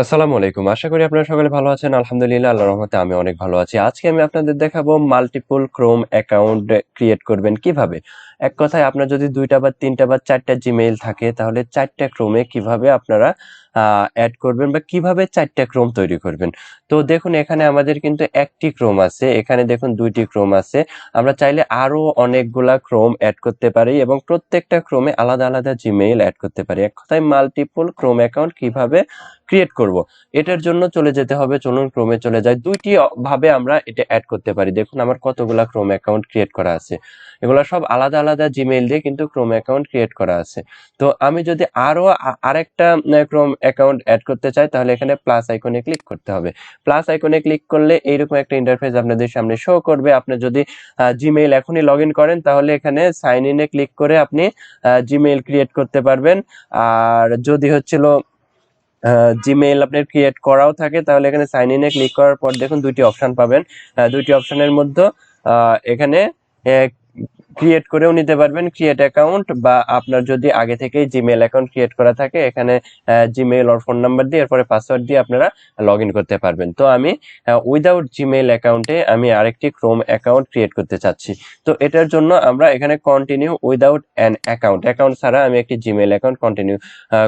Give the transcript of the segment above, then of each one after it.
আসসালামু আলাইকুম। আশা করি আপনারা সকলে ভালো আছেন। আলহামদুলিল্লাহ আল্লাহর রহমতে আমি অনেক ভালো আছি। আজকে আমি আপনাদের দেখাবো মাল্টিপল ক্রোম অ্যাকাউন্ট ক্রিয়েট করবেন কিভাবে। এক কথায় আপনার যদি ২টা বা ৩টা বা ৪টা জিমেইল থাকে তাহলে ৪টা ক্রোমে কিভাবে আপনারা এড করবেন বা কিভাবে ৪টা ক্রোম তৈরি করবেন। তো দেখুন এখানে আমাদের কিন্তু একটি ক্রোম আছে, এখানে দেখুন ২টি ক্রোম আছে। আমরা চাইলে আরো অনেকগুলা ক্রোম এড করতে পারি এবং প্রত্যেকটা ক্রোমে আলাদা আলাদা জিমেইল এড করতে পারি। এক কথায় মাল্টিপল ক্রোম অ্যাকাউন্ট কিভাবে ক্রিয়েট করব। এটার জন্য চলে যেতে হবে, চলুন ক্রোমে চলে যাই। দুইটি ভাবে আমরা এটা অ্যাড করতে পারি। দেখুন আমার কতগুলা ক্রোম অ্যাকাউন্ট ক্রিয়েট করা আছে, এগুলো সব আলাদা আলাদা জিমেইল দিয়ে কিন্তু ক্রোম অ্যাকাউন্ট ক্রিয়েট করা আছে। তো আমি যদি আরো আরেকটা ক্রোম অ্যাকাউন্ট অ্যাড করতে চাই তাহলে এখানে প্লাস আইকনে ক্লিক করতে হবে। প্লাস আইকনে ক্লিক করলে এইরকম একটা ইন্টারফেস আপনাদের সামনে শো করবে। আপনি যদি জিমেইল এখনই লগ ইন করেন তাহলে এখানে সাইন ইনে ক্লিক করে আপনি জিমেইল ক্রিয়েট করতে পারবেন। আর যদি হচ্ছিল জিমেইল আপনার ক্রিয়েট করাও থাকে তাহলে এখানে সাইন ইনে ক্লিক করার পর দেখুন দুইটি অপশন পাবেন। দুইটি অপশনের মধ্যে এখানে ক্রিয়েট করেও নিতে পারবেন, ক্রিয়েট অ্যাকাউন্ট, বা আপনার যদি আগে থেকেই জিমেইল অ্যাকাউন্ট ক্রিয়েট করা থাকে এখানে জিমেইল ওর ফোন নাম্বার দিয়ে এরপরে পাসওয়ার্ড দিয়ে আপনারা লগ ইন করতে পারবেন। তো আমি উইদাউট জিমেইল অ্যাকাউন্টে আমি আরেকটি ক্রোম অ্যাকাউন্ট ক্রিয়েট করতে চাচ্ছি। তো এটার জন্য আমরা এখানে continue without an account, account ছাড়া আমি একটি জিমেইল অ্যাকাউন্ট কন্টিনিউ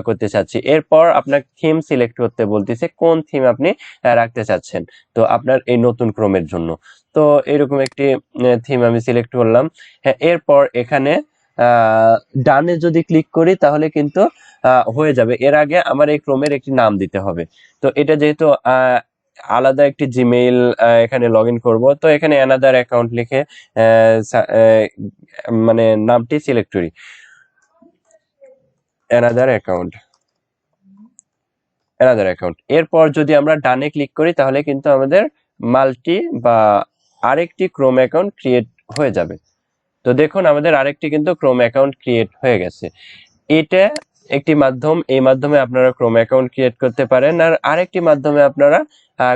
করতে চাচ্ছি। এরপর আপনার থিম সিলেক্ট করতে বলতেছে, কোন থিম আপনি রাখতে চাচ্ছেন তো আপনার এই নতুন ক্রোমের জন্য। তো এরকম একটি থিম আমি সিলেক্ট করলাম। হ্যাঁ, এরপর এখানে ডানে যদি ক্লিক করি তাহলে কিন্তু হয়ে যাবে। এর আগে আমার এই ক্রোমের একটি নাম দিতে হবে। তো এটা যেহেতু আলাদা একটি জিমেইল এখানে লগ ইন করবো, তো এখানে অ্যানাদার অ্যাকাউন্ট লিখে মানে নামটি সিলেক্ট করি, অ্যানাদার অ্যাকাউন্ট, অ্যানাদার অ্যাকাউন্ট। এরপর যদি আমরা ডানে ক্লিক করি তাহলে কিন্তু আমাদের মাল্টি বা আরেকটি ক্রোম অ্যাকাউন্ট ক্রিয়েট হয়ে যাবে। তো দেখুন আমাদের আরেকটি কিন্তু ক্রোম অ্যাকাউন্ট ক্রিয়েট হয়ে গেছে। এটা একটি মাধ্যম, এই মাধ্যমে আপনারা ক্রোম অ্যাকাউন্ট ক্রিয়েট করতে পারেন। আর আরেকটি মাধ্যমে আপনারা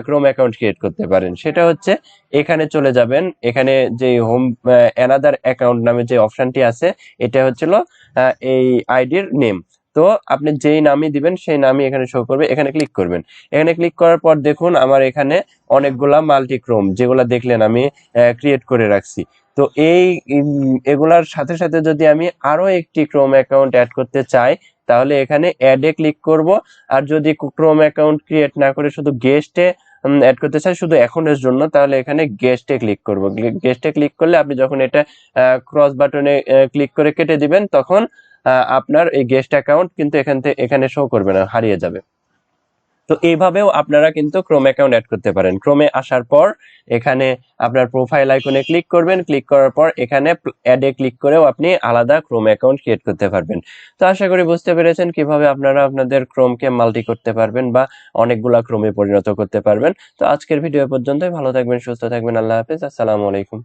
ক্রোম অ্যাকাউন্ট ক্রিয়েট করতে পারেন, সেটা হচ্ছে এখানে চলে যাবেন। এখানে যে হোম অ্যানাদার অ্যাকাউন্ট নামে যে অপশনটি আছে এটা হচ্ছিল এই আইডির নেম। তো আপনি যেই নামই দিবেন সেই নামই এখানে শো করবে। এখানে ক্লিক করবেন। এখানে ক্লিক করার পর দেখুন আমার এখানে অনেকগুলা মাল্টিক্রোম যেগুলা দেখলেন আমি ক্রিয়েট করে রাখছি। তো এগুলার সাথে সাথে যদি আমি আরো একটি ক্রোম অ্যাকাউন্ট অ্যাড করতে চাই তাহলে এখানে অ্যাডে ক্লিক করব। আর যদি ক্রোম অ্যাকাউন্ট ক্রিয়েট না করে শুধু গেস্টে অ্যাড করতে চাই শুধু এখনের জন্য, তাহলে এখানে গেস্টে ক্লিক করব। গেস্টে ক্লিক করলে আপনি যখন এটা ক্রস বাটনে ক্লিক করে কেটে দিবেন তখন আপনার এই গেস্ট অ্যাকাউন্ট কিন্তু এখানে শো করবে না, হারিয়ে যাবে। তো এইভাবেও আপনারা কিন্তু ক্রোম অ্যাকাউন্ট অ্যাড করতে পারেন। ক্রোমে আসার পর এখানে আপনার প্রোফাইল আইকনে ক্লিক করবেন, ক্লিক করার পর এখানে অ্যাডে ক্লিক করেও আপনি আলাদা ক্রোম অ্যাকাউন্ট ক্রিয়েট করতে পারবেন। তো আশা করি বুঝতে পেরেছেন কিভাবে আপনারা আপনাদের ক্রোমকে মাল্টি করতে পারবেন বা অনেকগুলা ক্রোমে পরিণত করতে পারবেন। তো আজকের ভিডিও পর্যন্তই। ভালো থাকবেন, সুস্থ থাকবেন। আল্লাহ হাফেজ, আসসালামু আলাইকুম।